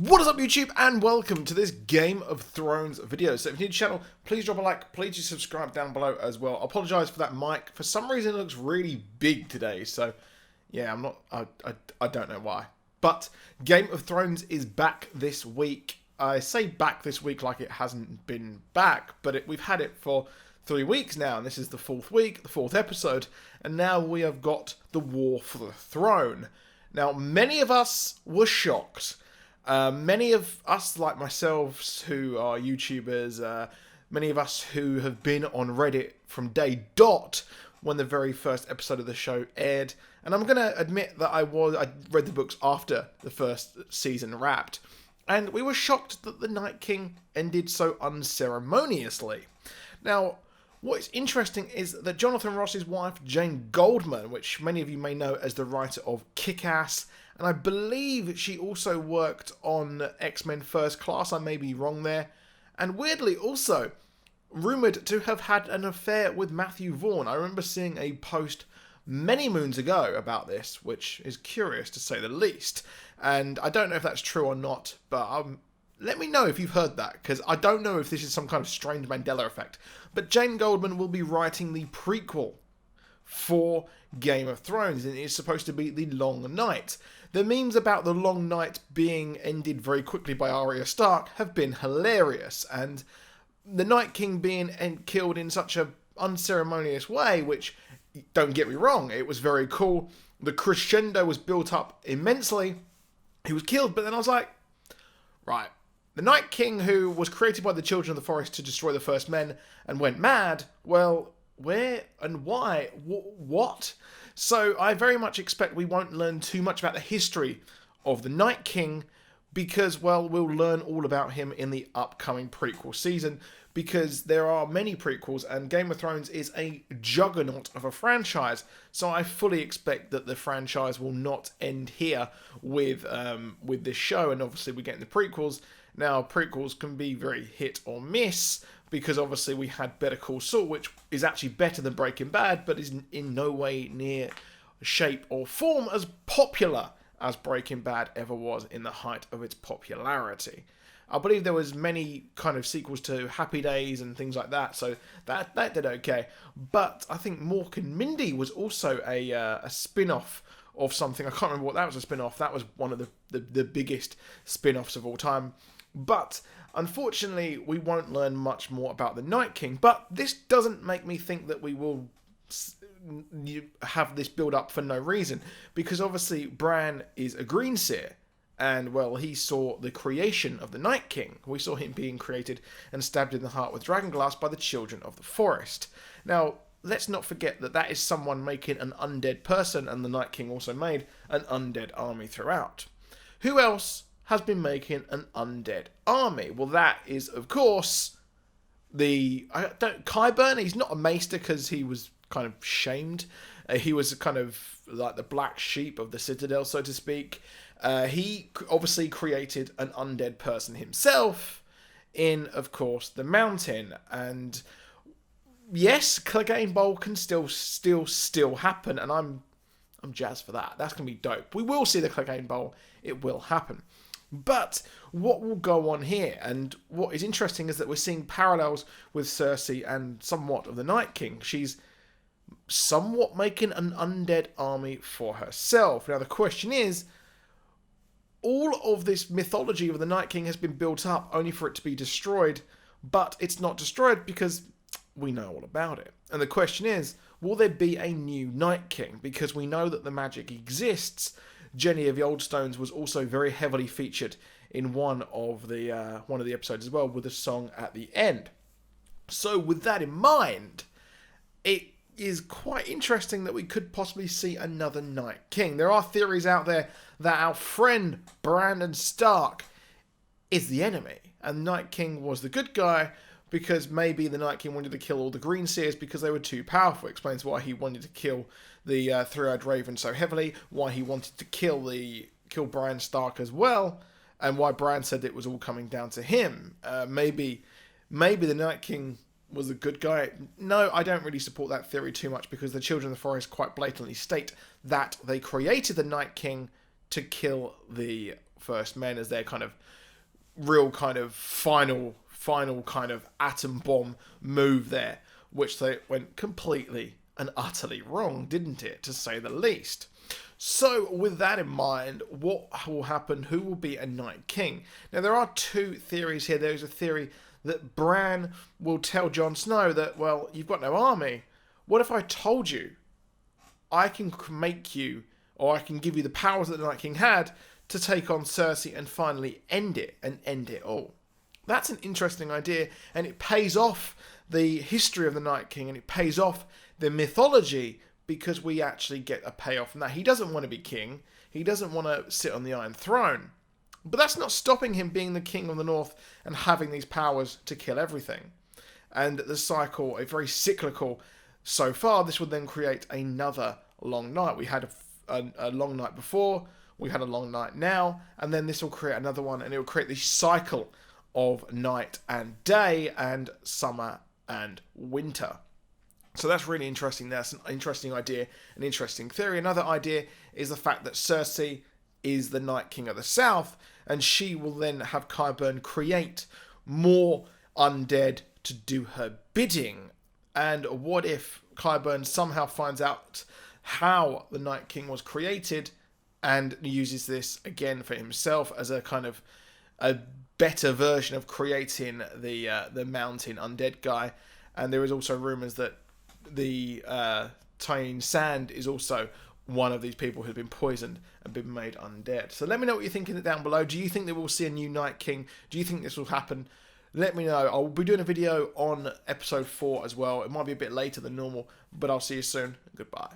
What is up, YouTube, and welcome to this Game of Thrones video. So if you're new to the channel, please drop a like, please do subscribe down below as well. I apologise for that mic. For some reason it looks really big today, so yeah, I don't know why. But Game of Thrones is back this week. I say back this week like it hasn't been back, but we've had it for 3 weeks now, and this is the 4th week, the 4th episode, and now we have got the War for the Throne. Now, many of us were shocked. Many of us, like myself, who are YouTubers, many of us who have been on Reddit from day dot when the very first episode of the show aired, and I'm going to admit that I read the books after the first season wrapped, and we were shocked that the Night King ended so unceremoniously. Now, what is interesting is that Jonathan Ross's wife, Jane Goldman, which many of you may know as the writer of Kick-Ass, and I believe she also worked on X-Men First Class, I may be wrong there, and weirdly also rumoured to have had an affair with Matthew Vaughn. I remember seeing a post many moons ago about this, which is curious to say the least, and I don't know if that's true or not, but let me know if you've heard that, because I don't know if this is some kind of strange Mandela effect. But Jane Goldman will be writing the prequel for Game of Thrones, and it's supposed to be The Long Night. The memes about The Long Night being ended very quickly by Arya Stark have been hilarious, and the Night King being killed in such an unceremonious way, which, don't get me wrong, it was very cool. The crescendo was built up immensely. He was killed, but then I was like, right. The Night King, who was created by the Children of the Forest to destroy the First Men and went mad, well, where and why? What? So I very much expect we won't learn too much about the history of the Night King because, well, we'll learn all about him in the upcoming prequel season because there are many prequels and Game of Thrones is a juggernaut of a franchise. So I fully expect that the franchise will not end here with this show, and obviously we're getting the prequels. Now, prequels can be very hit or miss, because obviously we had Better Call Saul, which is actually better than Breaking Bad, but is in no way near shape or form as popular as Breaking Bad ever was in the height of its popularity. I believe there was many kind of sequels to Happy Days and things like that, so that did okay. But I think Mork and Mindy was also a spin-off of something. I can't remember what that was a spin-off. That was one of the biggest spin-offs of all time. But unfortunately, we won't learn much more about the Night King. But this doesn't make me think that we will have this build up for no reason. Because obviously, Bran is a green seer. And, well, he saw the creation of the Night King. We saw him being created and stabbed in the heart with dragonglass by the Children of the Forest. Now, let's not forget that that is someone making an undead person, and the Night King also made an undead army throughout. Who else has been making an undead army? Well, that is, of course, Qyburn. He's not a maester because he was kind of shamed. He was kind of like the black sheep of the Citadel, so to speak. He obviously created an undead person himself in, of course, the Mountain. And yes, Clegane Bowl can still happen, and I'm jazzed for that. That's going to be dope. We will see the Clegane Bowl. It will happen. But what will go on here, and what is interesting is that we're seeing parallels with Cersei and somewhat of the Night King. She's somewhat making an undead army for herself. Now the question is, all of this mythology of the Night King has been built up only for it to be destroyed, but it's not destroyed because we know all about it. And the question is, will there be a new Night King? Because we know that the magic exists. Jenny of the Old Stones was also very heavily featured in one of the episodes as well, with a song at the end. So with that in mind, it is quite interesting that we could possibly see another Night King. There are theories out there that our friend Brandon Stark is the enemy, and Night King was the good guy, because maybe the Night King wanted to kill all the Green Seers because they were too powerful. Explains why he wanted to kill the Three-Eyed Raven so heavily, why he wanted to kill Bran Stark as well, and why Bran said it was all coming down to him. Maybe the Night King was a good guy. No, I don't really support that theory too much, because the Children of the Forest quite blatantly state that they created the Night King to kill the First Men as their kind of real kind of final kind of atom bomb move there, which they went completely and utterly wrong, didn't it, to say the least. So with that in mind, what will happen? Who will be a Night King? Now there are two theories here. There's a theory that Bran will tell Jon Snow that, well, you've got no army. What if I told you I can make you, or I can give you the powers that the Night King had to take on Cersei and finally end it all? That's an interesting idea, and it pays off the history of the Night King, and it pays off the mythology, because we actually get a payoff from that. He doesn't want to be king. He doesn't want to sit on the Iron Throne. But that's not stopping him being the king of the North and having these powers to kill everything. And the cycle, a very cyclical so far, this would then create another long night. We had a long night before, we had a long night now, and then this will create another one, and it will create this cycle of night and day and summer and winter. So that's really interesting. That's an interesting idea, an interesting theory. Another idea is the fact that Cersei is the Night King of the South, and she will then have Qyburn create more undead to do her bidding. And what if Qyburn somehow finds out how the Night King was created and uses this again for himself as a kind of a better version of creating the mountain undead guy? And there is also rumours that the Tyene Sand is also one of these people who's been poisoned and been made undead. So let me know what you're thinking down below. Do you think that we'll see a new Night King? Do you think this will happen? Let me know. I'll be doing a video on episode 4 as well. It might be a bit later than normal, but I'll see you soon. Goodbye.